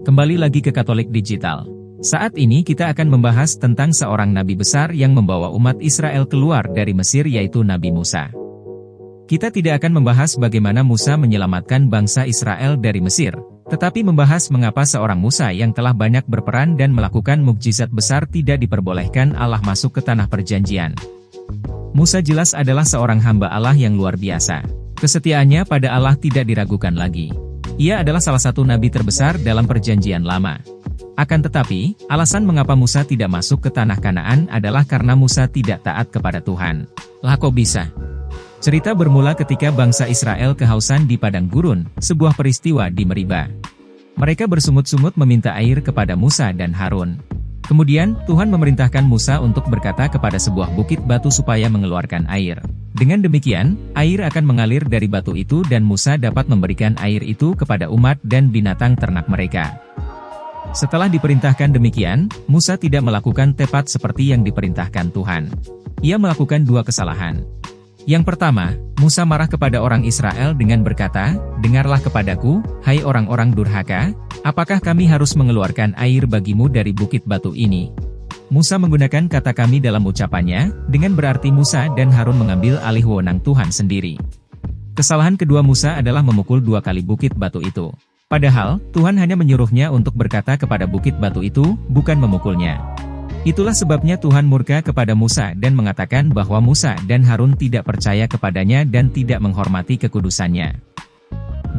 Kembali lagi ke Katolik Digital. Saat ini kita akan membahas tentang seorang nabi besar yang membawa umat Israel keluar dari Mesir, yaitu Nabi Musa. Kita tidak akan membahas bagaimana Musa menyelamatkan bangsa Israel dari Mesir, tetapi membahas mengapa seorang Musa yang telah banyak berperan dan melakukan mukjizat besar tidak diperbolehkan Allah masuk ke tanah perjanjian. Musa jelas adalah seorang hamba Allah yang luar biasa. Kesetiaannya pada Allah tidak diragukan lagi. Ia adalah salah satu nabi terbesar dalam perjanjian lama. Akan tetapi, alasan mengapa Musa tidak masuk ke tanah Kanaan adalah karena Musa tidak taat kepada Tuhan. Lah kok bisa? Cerita bermula ketika bangsa Israel kehausan di padang gurun, sebuah peristiwa di Meriba. Mereka bersungut-sungut meminta air kepada Musa dan Harun. Kemudian, Tuhan memerintahkan Musa untuk berkata kepada sebuah bukit batu supaya mengeluarkan air. Dengan demikian, air akan mengalir dari batu itu dan Musa dapat memberikan air itu kepada umat dan binatang ternak mereka. Setelah diperintahkan demikian, Musa tidak melakukan tepat seperti yang diperintahkan Tuhan. Ia melakukan dua kesalahan. Yang pertama, Musa marah kepada orang Israel dengan berkata, "Dengarlah kepadaku, hai orang-orang durhaka, apakah kami harus mengeluarkan air bagimu dari bukit batu ini?" Musa menggunakan kata kami dalam ucapannya, dengan berarti Musa dan Harun mengambil alih wewenang Tuhan sendiri. Kesalahan kedua Musa adalah memukul dua kali bukit batu itu. Padahal, Tuhan hanya menyuruhnya untuk berkata kepada bukit batu itu, bukan memukulnya. Itulah sebabnya Tuhan murka kepada Musa dan mengatakan bahwa Musa dan Harun tidak percaya kepadanya dan tidak menghormati kekudusannya.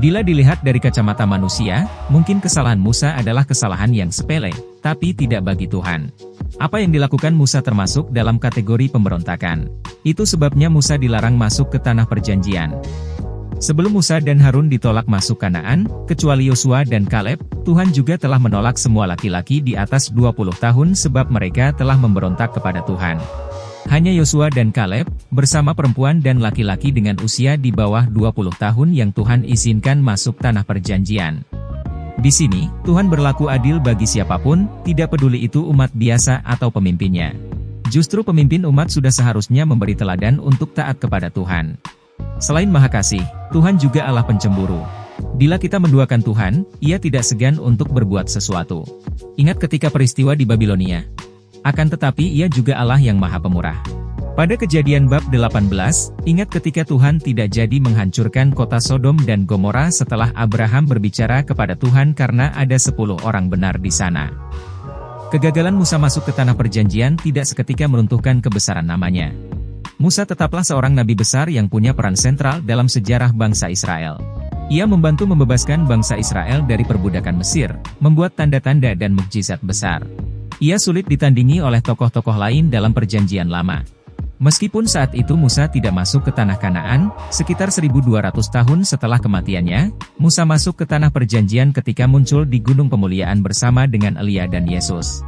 Bila dilihat dari kacamata manusia, mungkin kesalahan Musa adalah kesalahan yang sepele, tapi tidak bagi Tuhan. Apa yang dilakukan Musa termasuk dalam kategori pemberontakan. Itu sebabnya Musa dilarang masuk ke tanah perjanjian. Sebelum Musa dan Harun ditolak masuk Kanaan, kecuali Yosua dan Kaleb, Tuhan juga telah menolak semua laki-laki di atas 20 tahun sebab mereka telah memberontak kepada Tuhan. Hanya Yosua dan Kaleb, bersama perempuan dan laki-laki dengan usia di bawah 20 tahun yang Tuhan izinkan masuk tanah perjanjian. Di sini, Tuhan berlaku adil bagi siapapun, tidak peduli itu umat biasa atau pemimpinnya. Justru pemimpin umat sudah seharusnya memberi teladan untuk taat kepada Tuhan. Selain Maha Kasih, Tuhan juga Allah pencemburu. Bila kita menduakan Tuhan, Ia tidak segan untuk berbuat sesuatu. Ingat ketika peristiwa di Babilonia. Akan tetapi Ia juga Allah yang Maha Pemurah. Pada Kejadian bab 18, ingat ketika Tuhan tidak jadi menghancurkan kota Sodom dan Gomora setelah Abraham berbicara kepada Tuhan karena ada 10 orang benar di sana. Kegagalan Musa masuk ke tanah perjanjian tidak seketika meruntuhkan kebesaran namanya. Musa tetaplah seorang nabi besar yang punya peran sentral dalam sejarah bangsa Israel. Ia membantu membebaskan bangsa Israel dari perbudakan Mesir, membuat tanda-tanda dan mukjizat besar. Ia sulit ditandingi oleh tokoh-tokoh lain dalam perjanjian lama. Meskipun saat itu Musa tidak masuk ke tanah Kanaan, sekitar 1200 tahun setelah kematiannya, Musa masuk ke tanah perjanjian ketika muncul di Gunung Kemuliaan bersama dengan Elia dan Yesus.